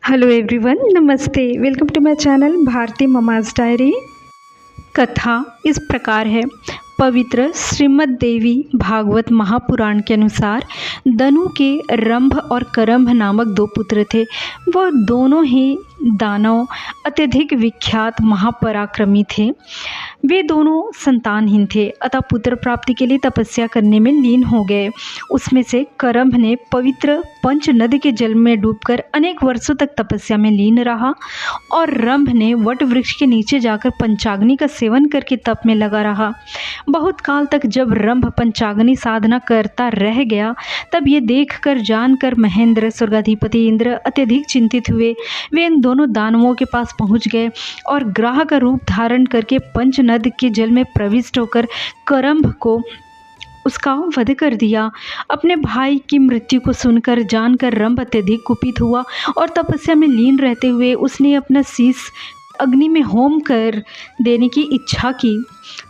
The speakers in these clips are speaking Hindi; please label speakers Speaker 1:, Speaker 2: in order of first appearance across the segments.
Speaker 1: हेलो एवरीवन, नमस्ते। Welcome to my channel Bharti mama's diary. कथा इस प्रकार है। पवित्र श्रीमद् देवी भागवत महापुराण के अनुसार दनु के रंभ और करंभ नामक दो पुत्र थे। वह दोनों ही दानव अत्यधिक विख्यात महापराक्रमी थे। वे दोनों संतानहीन थे, अतः पुत्र प्राप्ति के लिए तपस्या करने में लीन हो गए। उसमें से करंभ ने पवित्र पंच नदी के जल में डूबकर अनेक वर्षों तक तपस्या में लीन रहा और रंभ ने वट वृक्ष के नीचे जाकर पंचाग्नि का सेवन करके तप में लगा रहा। बहुत काल तक जब रंभ पंचाग्नि साधना करता रह गया, तब ये देखकर जानकर महेंद्र स्वर्गाधिपति इंद्र अत्यधिक चिंतित हुए। वे इन दोनों दानवों के पास पहुंच गए और ग्राह का रूप धारण करके पंच नद के जल में प्रविष्ट होकर करंभ को उसका वध कर दिया। अपने भाई की मृत्यु को सुनकर जानकर रंभ अत्यधिक कुपित हुआ और तपस्या में लीन रहते हुए उसने अपना शीश अग्नि में होम कर देने की इच्छा की।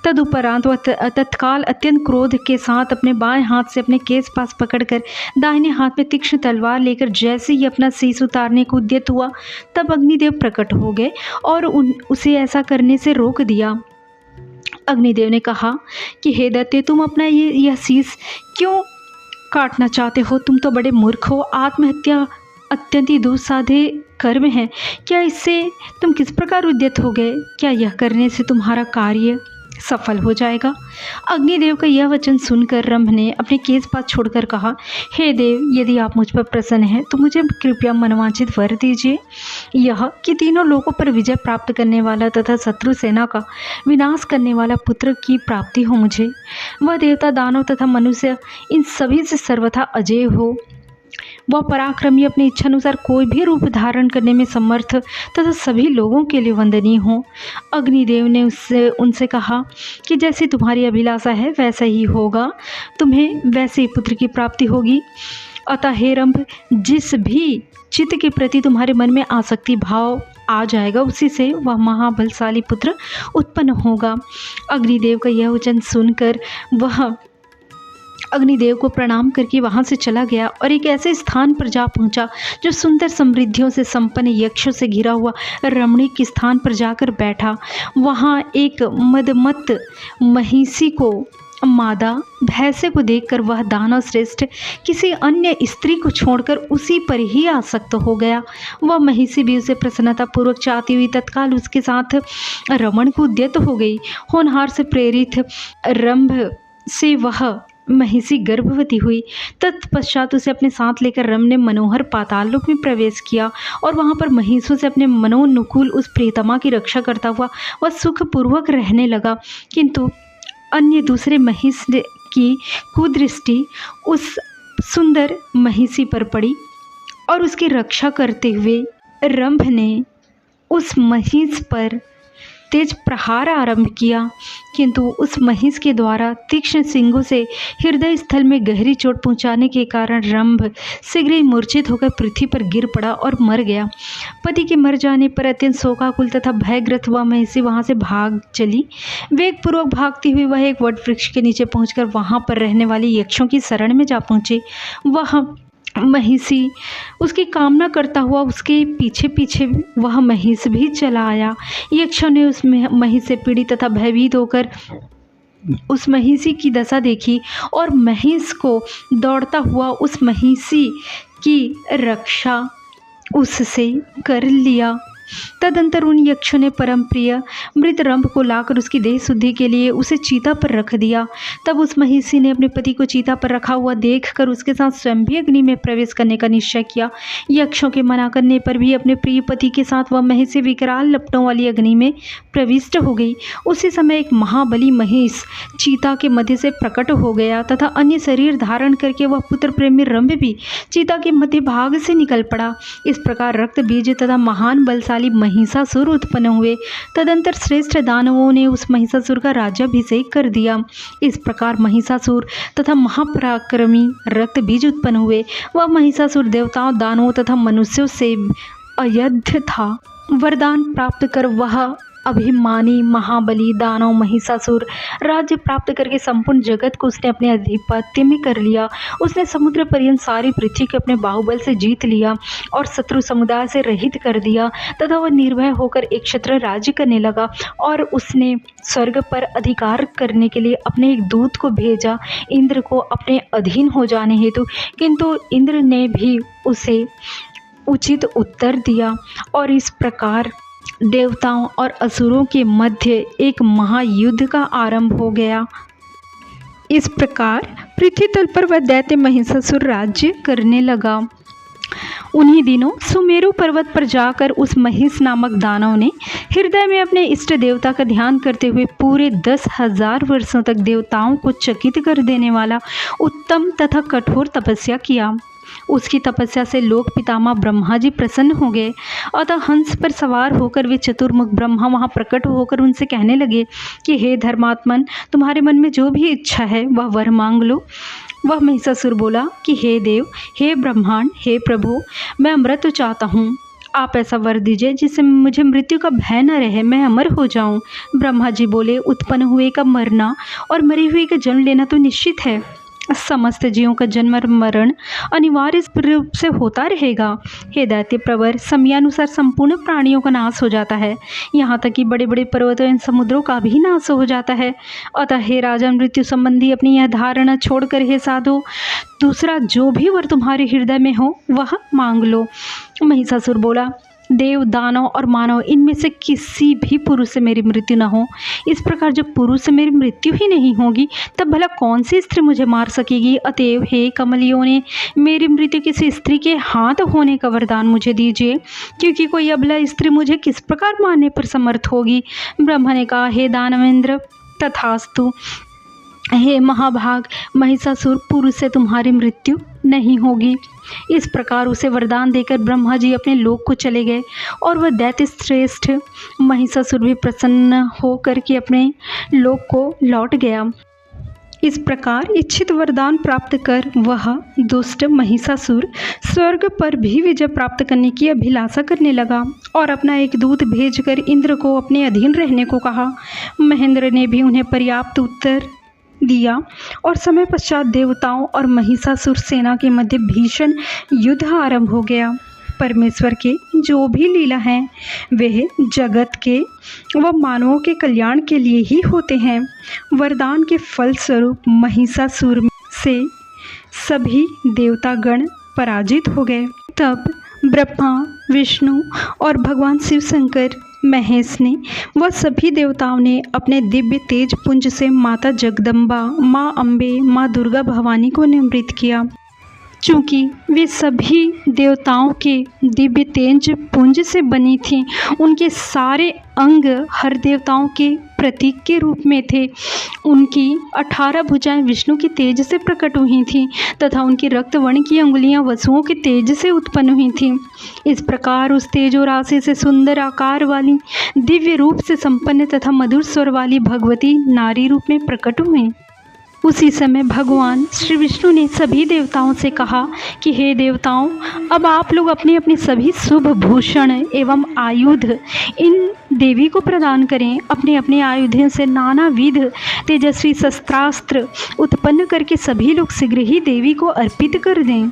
Speaker 1: तदुपरांत वह तत्काल अत्यंत क्रोध के साथ अपने बाएं हाथ से अपने केस पास पकड़कर दाहिने हाथ में तीक्ष्ण तलवार लेकर जैसे ही अपना शीश उतारने को उद्यत हुआ, तब अग्निदेव प्रकट हो गए और उसे ऐसा करने से रोक दिया। अग्निदेव ने कहा कि हे दैत्य, तुम अपना यह शीश क्यों काटना चाहते हो? तुम तो बड़े मूर्ख हो। आत्महत्या अत्यंत ही दुस्साध्य कर्म है। क्या इससे तुम किस प्रकार उद्यत हो गए? क्या यह करने से तुम्हारा कार्य सफल हो जाएगा? अग्निदेव का यह वचन सुनकर रंभ ने अपने केस पास छोड़कर कहा, हे देव, यदि आप मुझ पर प्रसन्न हैं तो मुझे कृपया मनवांछित वर दीजिए। यह कि तीनों लोगों पर विजय प्राप्त करने वाला तथा शत्रु सेना का विनाश करने वाला पुत्र की प्राप्ति हो मुझे। वह देवता, दानव तथा मनुष्य इन सभी से सर्वथा अजेय हो। वह पराक्रमी, अपनी इच्छानुसार कोई भी रूप धारण करने में समर्थ तथा सभी लोगों के लिए वंदनीय हो। अग्निदेव ने उनसे कहा कि जैसी तुम्हारी अभिलाषा है वैसा ही होगा, तुम्हें वैसे ही पुत्र की प्राप्ति होगी। अतः हे रंभ, जिस भी चित्त के प्रति तुम्हारे मन में आसक्ति भाव आ जाएगा, उसी से वह महाबलशाली पुत्र उत्पन्न होगा। अग्निदेव का यह वचन सुनकर वह अग्निदेव को प्रणाम करके वहाँ से चला गया और एक ऐसे स्थान पर जा पहुँचा जो सुंदर समृद्धियों से संपन्न यक्षों से घिरा हुआ रमणीक स्थान पर जाकर बैठा। वहाँ एक मदमत्त महिषी को मादा भैंसे को देखकर वह दानव श्रेष्ठ किसी अन्य स्त्री को छोड़कर उसी पर ही आसक्त हो गया। वह महिषी भी उसे प्रसन्नता पूर्वक चाहती हुई तत्काल उसके साथ रमण को उद्यत हो गई। होनहार से प्रेरित रंभ से वह महिषी गर्भवती हुई। तत्पश्चात उसे अपने साथ लेकर रंभ ने मनोहर पाताल लोक में प्रवेश किया और वहाँ पर महिषों से अपने मनोनुकूल उस प्रियतमा की रक्षा करता हुआ वह सुखपूर्वक रहने लगा। किंतु अन्य दूसरे महिष की कुदृष्टि उस सुंदर महिषी पर पड़ी और उसकी रक्षा करते हुए रंभ ने उस महिष पर तेज प्रहार आरंभ किया, किंतु उस महिष के द्वारा तीक्ष्ण सिंगों से हृदय स्थल में गहरी चोट पहुंचाने के कारण रंभ शीघ्र ही मूर्छित होकर पृथ्वी पर गिर पड़ा और मर गया। पति के मर जाने पर अत्यंत शोकाकुल तथा भयग्रस्त हुआ महिषी वहां से भाग चली। वेगपूर्वक भागती हुई वह एक वट वृक्ष के नीचे पहुंचकर वहां पर रहने वाली यक्षों की शरण में जा पहुंची। वह महिषी उसकी कामना करता हुआ उसके पीछे पीछे वह महिष भी चला आया। यक्षों ने उस महिष से पीड़ित तथा भयभीत होकर उस महिषी की दशा देखी और महिष को दौड़ता हुआ उस महिषी की रक्षा उससे कर लिया। तदंतर उन यक्षों ने परम प्रिय मृत रंभ को लाकर उसकी देह शुद्धि के लिए उसे चीता पर रख दिया। तब उस महिषी ने अपने पति को चीता पर रखा हुआ देखकर उसके साथ स्वयं भी अग्नि में प्रवेश करने का निश्चय किया। यक्षों के मना करने पर भी अपने प्रिय पति के साथ वह महिषी विकराल लपटों वाली अग्नि में प्रविष्ट हो गई। उसी समय एक महाबली महिष चीता के मध्य से प्रकट हो गया तथा अन्य शरीर धारण करके वह पुत्र प्रेमी रंभ भी चीता के मध्य भाग से निकल पड़ा। इस प्रकार रक्त बीज तथा महान बलशाली महिषासुर उत्पन्न हुए। तदंतर श्रेष्ठ दानवों ने उस महिषासुर का राज्याभिषेक कर दिया। इस प्रकार महिषासुर तथा महापराक्रमी रक्त बीज उत्पन्न हुए। वह महिषासुर देवताओं, दानवों तथा मनुष्यों से अयध्य था। वरदान प्राप्त कर वह अभिमानी महाबली दानव महिषासुर राज्य प्राप्त करके संपूर्ण जगत को उसने अपने आधिपत्य में कर लिया। उसने समुद्र पर्यंत सारी पृथ्वी को अपने बाहुबल से जीत लिया और शत्रु समुदाय से रहित कर दिया तथा वह निर्भय होकर एक क्षत्र राज्य करने लगा। और उसने स्वर्ग पर अधिकार करने के लिए अपने एक दूत को भेजा इंद्र को अपने अधीन हो जाने हेतु, किंतु इंद्र ने भी उसे उचित उत्तर दिया और इस प्रकार देवताओं और असुरों के मध्य एक महायुद्ध का आरंभ हो गया। इस प्रकार पृथ्वी तल पर वह दैत्य महिषासुर राज्य करने लगा। उन्हीं दिनों सुमेरु पर्वत पर जाकर उस महिष नामक दानव ने हृदय में अपने इष्ट देवता का ध्यान करते हुए पूरे 10,000 वर्षों तक देवताओं को चकित कर देने वाला उत्तम तथा कठोर तपस्या किया। उसकी तपस्या से लोक पितामह ब्रह्मा जी प्रसन्न हो गए। अतः हंस पर सवार होकर वे चतुर्मुख ब्रह्मा वहाँ प्रकट होकर उनसे कहने लगे कि हे धर्मात्मन, तुम्हारे मन में जो भी इच्छा है वह वर मांग लो। वह महिषासुर बोला कि हे देव, हे ब्रह्मांड, हे प्रभु, मैं अमृत चाहता हूँ। आप ऐसा वर दीजिए जिससे मुझे मृत्यु का भय न रहे, मैं अमर हो जाऊं। ब्रह्मा जी बोले, उत्पन्न हुए का मरना और मरे हुए का जन्म लेना तो निश्चित है। समस्त जीवों का जन्म और मरण अनिवार्य रूप से होता रहेगा। हे दैत्य प्रवर, समयानुसार संपूर्ण प्राणियों का नाश हो जाता है, यहाँ तक कि बड़े बड़े पर्वतों एवं समुद्रों का भी नाश हो जाता है। अतः हे राजा, मृत्यु संबंधी अपनी यह धारणा छोड़कर हे साधु, दूसरा जो भी वर तुम्हारे हृदय में हो वह मांग लो। महिषासुर बोला, देव, दानव और मानव, इनमें से किसी भी पुरुष से मेरी मृत्यु न हो। इस प्रकार जब पुरुष से मेरी मृत्यु ही नहीं होगी तब भला कौन सी स्त्री मुझे मार सकेगी। अतएव हे कमलियों ने मेरी मृत्यु किसी स्त्री के हाथ होने का वरदान मुझे दीजिए, क्योंकि कोई अबला स्त्री मुझे किस प्रकार मारने पर समर्थ होगी। ब्रह्मा ने कहा, हे दानवेंद्र, तथास्तु। हे महाभाग महिषासुर, पुरुष से तुम्हारी मृत्यु नहीं होगी। इस प्रकार उसे वरदान देकर ब्रह्मा जी अपने लोक को चले गए और वह दैत्य श्रेष्ठ महिषासुर भी प्रसन्न होकर के अपने लोक को लौट गया। इस प्रकार इच्छित वरदान प्राप्त कर वह दुष्ट महिषासुर स्वर्ग पर भी विजय प्राप्त करने की अभिलाषा करने लगा और अपना एक दूत भेजकर इंद्र को अपने अधीन रहने को कहा। महेंद्र ने भी उन्हें पर्याप्त उत्तर दिया और समय पश्चात देवताओं और महिषासुर सेना के मध्य भीषण युद्ध आरंभ हो गया। परमेश्वर के जो भी लीला हैं वे जगत के व मानवों के कल्याण के लिए ही होते हैं। वरदान के फलस्वरूप महिषासुर से सभी देवतागण पराजित हो गए। तब ब्रह्मा, विष्णु और भगवान शिव शंकर, महेश ने व सभी देवताओं ने अपने दिव्य तेज पुंज से माता जगदम्बा, माँ अम्बे, माँ दुर्गा भवानी को निमृत किया। चूँकि वे सभी देवताओं के दिव्य तेज पुंज से बनी थीं, उनके सारे अंग हर देवताओं के प्रतीक के रूप में थे। उनकी 18 भुजाएं विष्णु के तेज से प्रकट हुई थीं तथा उनकी रक्तवर्ण की अंगुलियां वसुओं के तेज से उत्पन्न हुई थीं। इस प्रकार उस तेजो राशि से सुंदर आकार वाली, दिव्य रूप से संपन्न तथा मधुर स्वर वाली भगवती नारी रूप में प्रकट हुई। उसी समय भगवान श्री विष्णु ने सभी देवताओं से कहा कि हे देवताओं, अब आप लोग अपने अपने सभी शुभ भूषण एवं आयुध इन देवी को प्रदान करें। अपने अपने आयुधों से नानाविध तेजस्वी शस्त्रास्त्र उत्पन्न करके सभी लोग शीघ्र ही देवी को अर्पित कर दें।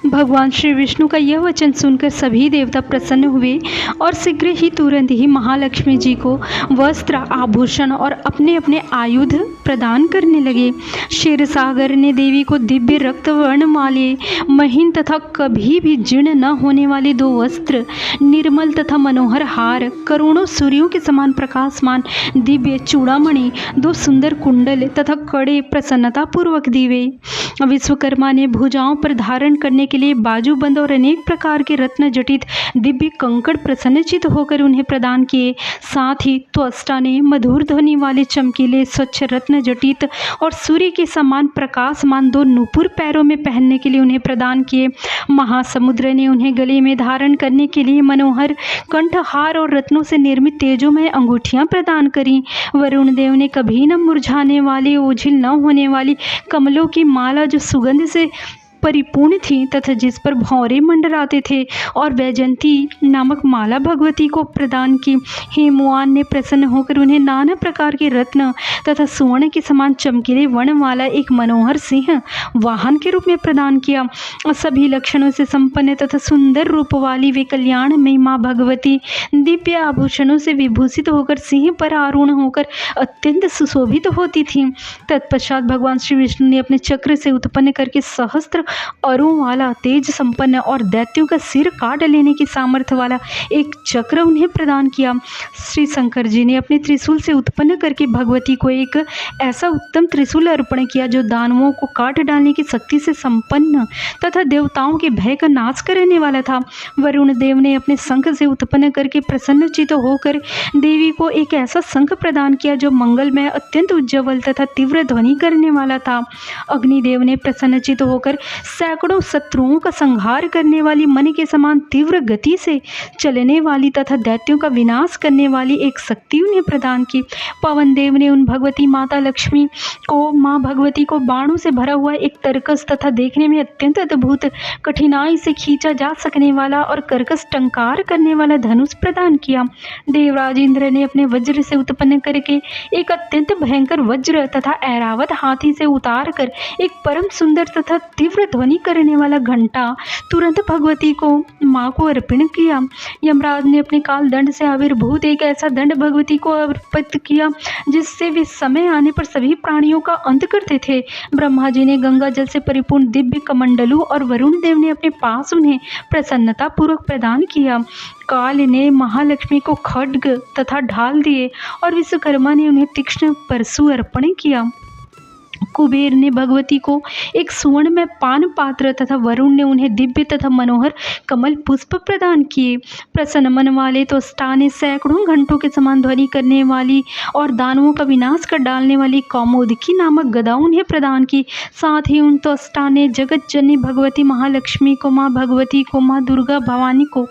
Speaker 1: भगवान श्री विष्णु का यह वचन सुनकर सभी देवता प्रसन्न हुए और शीघ्र ही तुरंत ही महालक्ष्मी जी को वस्त्र, आभूषण और अपने अपने आयुध प्रदान करने लगे। क्षीर सागर ने देवी को दिव्य रक्तवर्ण वाले, महीन तथा कभी भी जीर्ण न होने वाले 2 वस्त्र, निर्मल तथा मनोहर हार, करोड़ों सूर्यों के समान प्रकाशमान दिव्य चूड़ामणि, 2 सुंदर कुंडल तथा कड़े प्रसन्नता पूर्वक दीवे। विश्वकर्मा ने भुजाओं पर धारण करने के लिए बाजूबंद और अनेक प्रकार के रत्न जटित दिव्य कंकड़ प्रसन्नचित होकर उन्हें प्रदान किए। साथ ही त्वष्टा ने मधुर ध्वनि वाले चमकीले स्वच्छ रत्न जटित और सूर्य के समान प्रकाशमान 2 नूपुर पैरों में पहनने के लिए उन्हें प्रदान किए। महासमुद्र ने उन्हें गले में धारण करने के लिए मनोहर कंठहार और रत्नों से निर्मित तेजोमय अंगूठियां प्रदान करी। वरुण देव ने कभी न मुरझाने वाली, ओझिल न होने वाली कमलों की माला जो सुगंध से परिपूर्ण थी तथा जिस पर भौरे मंडराते थे, और वैजयंती नामक माला भगवती को प्रदान की। हेमवान ने प्रसन्न होकर उन्हें नाना प्रकार के रत्न तथा सुवर्ण के समान चमकीले वर्ण वाला एक मनोहर सिंह वाहन के रूप में प्रदान किया। सभी लक्षणों से संपन्न तथा सुंदर रूप वाली वे कल्याण में माँ भगवती दिव्य आभूषणों से विभूषित होकर सिंह पर आरूढ़ होकर अत्यंत सुशोभित होती थी। तत्पश्चात भगवान श्री विष्णु ने अपने चक्र से उत्पन्न करके सहस्त्र अरों वाला तेज संपन्न और दैत्यों का सिर काट लेने की सामर्थ्य वाला एक चक्र उन्हें प्रदान किया। श्री शंकर जी ने अपने त्रिशूल से उत्पन्न करके भगवती को एक ऐसा उत्तम त्रिशूल अर्पण किया जो दानवों को काट डालने की शक्ति से संपन्न तथा देवताओं के भय का नाश करने वाला था। वरुण देव ने अपने शंख से उत्पन्न करके प्रसन्नचित होकर देवी को एक ऐसा शंख प्रदान किया जो मंगलमय, अत्यंत उज्ज्वल तथा तीव्र ध्वनि करने वाला था। अग्निदेव ने प्रसन्नचित होकर सैकड़ों शत्रुओं का संहार करने वाली मन के समान तीव्र गति से चलने वाली तथा दैत्यों का विनाश करने वाली एक शक्ति उन्हें प्रदान की। पवन देव ने उन भगवती माता लक्ष्मी को, माँ भगवती को बाणों से भरा हुआ एक तरकस तथा देखने में अत्यंत अद्भुत, कठिनाई से खींचा जा सकने वाला और कर्कश टंकार करने वाला धनुष प्रदान किया। देवराज इंद्र ने अपने वज्र से उत्पन्न करके एक अत्यंत भयंकर वज्र तथा ऐरावत हाथी से उतार कर एक परम सुंदर तथा तीव्र ध्वनि करने वाला घंटा तुरंत भगवती को, माँ को अर्पण किया। यमराज ने अपने काल दंड से आविर्भूत एक ऐसा दंड भगवती को अर्पित किया जिससे वे समय आने पर सभी प्राणियों का अंत करते थे। ब्रह्मा जी ने गंगा जल से परिपूर्ण दिव्य कमंडलू और वरुण देव ने अपने पास उन्हें प्रसन्नता पूर्वक प्रदान किया। काल ने महालक्ष्मी को खड्ग तथा ढाल दिए और विश्वकर्मा ने उन्हें तीक्ष्ण परशु अर्पण किया। कुबेर ने भगवती को एक सुवर्ण में पान पात्र तथा वरुण ने उन्हें दिव्य तथा मनोहर कमल पुष्प प्रदान किए। प्रसन्न मन वाले तो स्टा ने सैकड़ों घंटों के समान ध्वनि करने वाली और दानवों का विनाश कर डालने वाली कौमुदकी नामक गदा उन्हें प्रदान की। साथ ही उन तो स्टा ने जगत जननी भगवती महालक्ष्मी को, माँ भगवती को, माँ दुर्गा भवानी को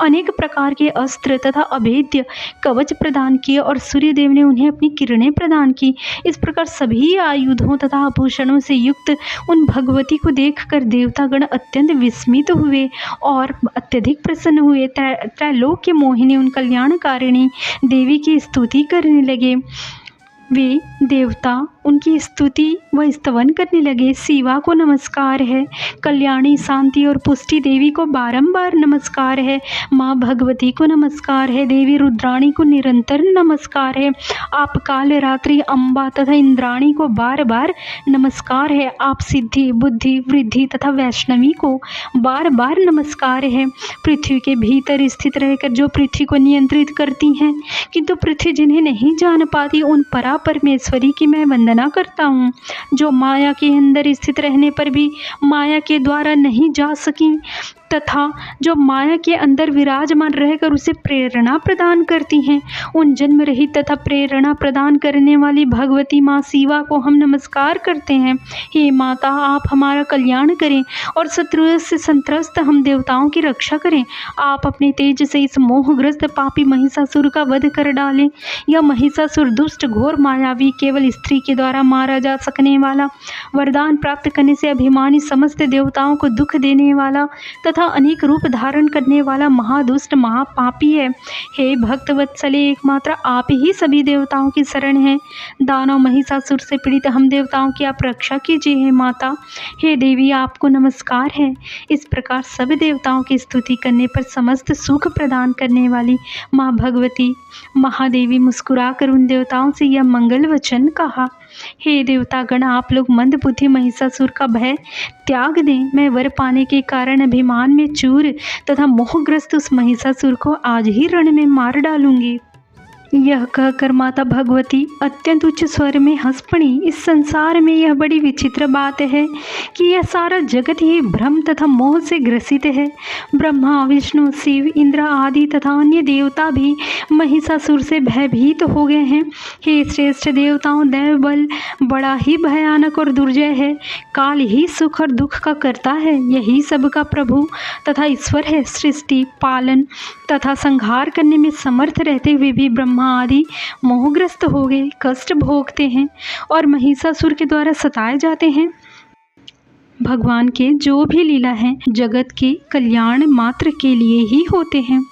Speaker 1: अनेक प्रकार के अस्त्र तथा अभेद्य कवच प्रदान किए और सूर्य देव ने उन्हें अपनी किरणें प्रदान की। इस प्रकार सभी आयुधों तथा आभूषणों से युक्त उन भगवती को देखकर देवतागण अत्यंत विस्मित हुए और अत्यधिक प्रसन्न हुए। त्रैलोक्य मोहिनी उन कल्याणकारिणी देवी की स्तुति करने लगे। वे देवता उनकी स्तुति व स्तवन करने लगे। शिवा को नमस्कार है, कल्याणी, शांति और पुष्टि देवी को बारंबार नमस्कार है, माँ भगवती को नमस्कार है, देवी रुद्राणी को निरंतर नमस्कार है, आप काल रात्रि अम्बा तथा इंद्राणी को बार बार नमस्कार है, आप सिद्धि, बुद्धि, वृद्धि तथा वैष्णवी को बार बार नमस्कार है। पृथ्वी के भीतर स्थित रहकर जो पृथ्वी को नियंत्रित करती हैं किंतु पृथ्वी जिन्हें नहीं जान पाती, उन परा परमेश्वरी की मैं वंदना करता हूँ। जो माया के अंदर स्थित रहने पर भी माया के द्वारा नहीं जा सकी तथा जो माया के अंदर विराजमान रहकर उसे प्रेरणा प्रदान करती हैं, उन जन्म रहित तथा प्रेरणा प्रदान करने वाली भगवती माँ शिवा को हम नमस्कार करते हैं। हे माता, आप हमारा कल्याण करें और शत्रुओं से संत्रस्त हम देवताओं की रक्षा करें। आप अपने तेज से इस मोहग्रस्त पापी महिषासुर का वध कर डालें। यह महिषासुर दुष्ट, घोर, मायावी, केवल स्त्री के द्वारा मारा जा सकने वाला, वरदान प्राप्त करने से अभिमानी समस्त देवताओं को दुख देने वाला तथा अनेक रूप धारण करने वाला महादुष्ट महापापी है। हे भक्त वत्सले, एकमात्र आप ही सभी देवताओं की शरण है। दानव महिषासुर से पीड़ित हम देवताओं की आप रक्षा कीजिए। हे माता, हे देवी, आपको नमस्कार है। इस प्रकार सब देवताओं की स्तुति करने पर समस्त सुख प्रदान करने वाली माँ भगवती महादेवी मुस्कुराकर उन देवताओं से यह मंगल वचन कहा। हे देवतागण, आप लोग मंद बुद्धि महिषासुर का भय त्याग दें। मैं वर पाने के कारण अभिमान में चूर तथा मोहग्रस्त उस महिषासुर को आज ही रण में मार डालूंगी। यह कहकर माता भगवती अत्यंत उच्च स्वर में हंस पड़ी। इस संसार में यह बड़ी विचित्र बात है कि यह सारा जगत ही भ्रम तथा मोह से ग्रसित है। ब्रह्मा, विष्णु, शिव, इंद्र आदि तथा अन्य देवता भी महिषासुर से भयभीत हो गए हैं। हे श्रेष्ठ देवताओं, दैव बल बड़ा ही भयानक और दुर्जय है। काल ही सुख और दुख का करता है। यही सबका प्रभु तथा ईश्वर है। सृष्टि, पालन तथा संहार करने में समर्थ रहते हुए भी ब्रह्मा आदि मोहग्रस्त हो गए, कष्ट भोगते हैं और महिषासुर के द्वारा सताए जाते हैं। भगवान के जो भी लीला है जगत के कल्याण मात्र के लिए ही होते हैं।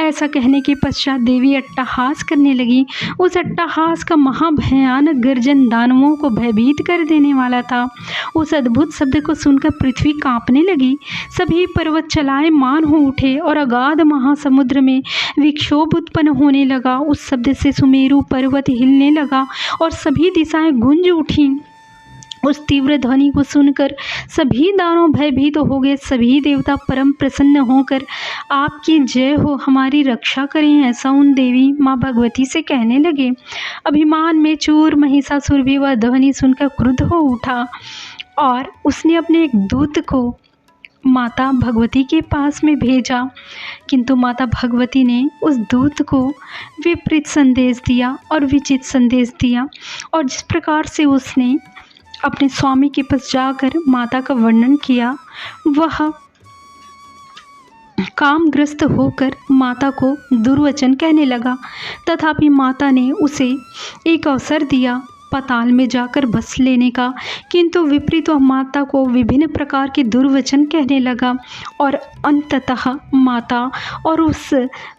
Speaker 1: ऐसा कहने के पश्चात देवी अट्टहास करने लगी। उस अट्टहास का महाभयानक गर्जन दानवों को भयभीत कर देने वाला था। उस अद्भुत शब्द को सुनकर पृथ्वी कांपने लगी। सभी पर्वत चलायमान हो उठे और अगाध महासमुद्र में विक्षोभ उत्पन्न होने लगा। उस शब्द से सुमेरु पर्वत हिलने लगा और सभी दिशाएं गूंज उठीं। उस तीव्र ध्वनि को सुनकर सभी दानव भयभीत हो गए। सभी देवता परम प्रसन्न होकर आपकी जय हो, हमारी रक्षा करें, ऐसा उन देवी माँ भगवती से कहने लगे। अभिमान में चूर महिषासुर भी वह ध्वनि सुनकर क्रुद्ध हो उठा और उसने अपने एक दूत को माता भगवती के पास में भेजा, किंतु माता भगवती ने उस दूत को विपरीत संदेश दिया और विचित्र संदेश दिया। और जिस प्रकार से उसने अपने स्वामी के पास जाकर माता का वर्णन किया, वह कामग्रस्त होकर माता को दुर्वचन कहने लगा। तथापि माता ने उसे एक अवसर दिया पाताल में जाकर बस लेने का, किंतु विपरीत वह माता को विभिन्न प्रकार के दुर्वचन कहने लगा और अंततः माता और उस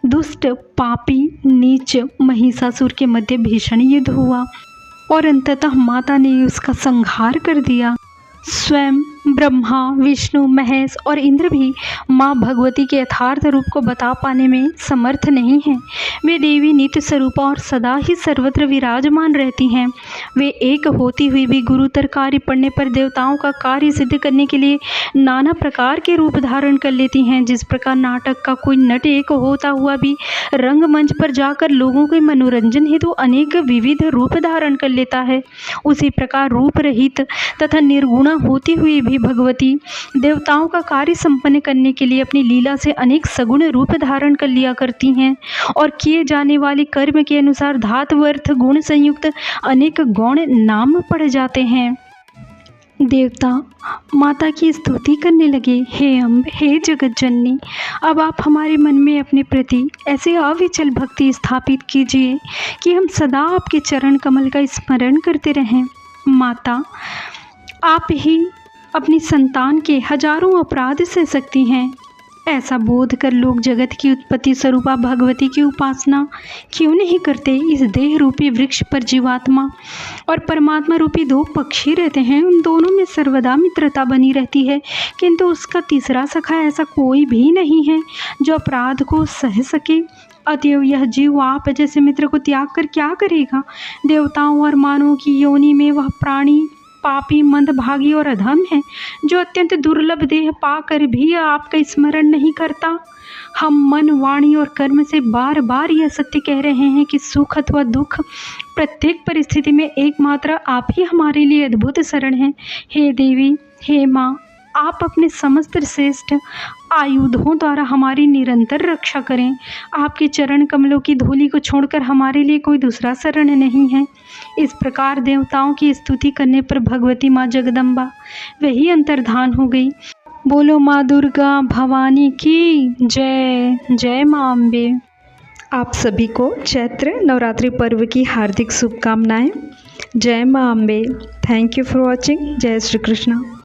Speaker 1: दुष्ट पापी नीच महिषासुर के मध्य भीषण युद्ध हुआ और अंततः माता ने उसका संहार कर दिया। स्वयं ब्रह्मा, विष्णु, महेश और इंद्र भी माँ भगवती के यथार्थ रूप को बता पाने में समर्थ नहीं हैं। वे देवी नित्य स्वरूपा और सदा ही सर्वत्र विराजमान रहती हैं। वे एक होती हुई भी गुरुतर कार्य पड़ने पर देवताओं का कार्य सिद्ध करने के लिए नाना प्रकार के रूप धारण कर लेती हैं। जिस प्रकार नाटक का कोई नट एक होता हुआ भी रंगमंच पर जाकर लोगों के मनोरंजन हेतु अनेक विविध रूप धारण कर लेता है, उसी प्रकार रूप रहित तथा निर्गुणा होती हुई भी भगवती देवताओं का कार्य संपन्न करने के लिए अपनी लीला से अनेक सगुण रूप धारण कर लिया करती हैं और किए जाने वाले कर्म के अनुसार धातु अर्थ गुण संयुक्त अनेक गौण नाम पड़ जाते हैं। देवता माता की स्तुति करने लगे। हे अम्ब, हे जगत जननी, अब आप हमारे मन में अपने प्रति ऐसे अविचल भक्ति स्थापित कीजिए कि हम सदा आपके चरण कमल का स्मरण करते रहें। माता, आप ही अपनी संतान के हजारों अपराध सह सकती हैं। ऐसा बोध कर लोग जगत की उत्पत्ति स्वरूपा भगवती की उपासना क्यों नहीं करते। इस देह रूपी वृक्ष पर जीवात्मा और परमात्मा रूपी दो पक्षी रहते हैं, उन दोनों में सर्वदा मित्रता बनी रहती है, किंतु उसका तीसरा सखा ऐसा कोई भी नहीं है जो अपराध को सह सके। अतएव यह जीव आप जैसे मित्र को त्याग कर क्या करेगा। देवताओं और मानवों की योनि में वह प्राणी पापी, मंदभागी और अधम है जो अत्यंत दुर्लभ देह पाकर भी आपका स्मरण नहीं करता। हम मन, वाणी और कर्म से बार बार यह सत्य कह रहे हैं कि सुख अथवा दुख प्रत्येक परिस्थिति में एकमात्र आप ही हमारे लिए अद्भुत शरण हैं। हे देवी, हे माँ, आप अपने समस्त श्रेष्ठ आयुधों द्वारा हमारी निरंतर रक्षा करें। आपके चरण कमलों की धूलि को छोड़कर हमारे लिए कोई दूसरा शरण नहीं है। इस प्रकार देवताओं की स्तुति करने पर भगवती माँ जगदम्बा वही अंतर्धान हो गई। बोलो माँ दुर्गा भवानी की जय। जय माँ अम्बे। आप सभी को चैत्र नवरात्रि पर्व की हार्दिक शुभकामनाएं। जय माँ Ambe. Thank you for watching. जय श्री कृष्ण।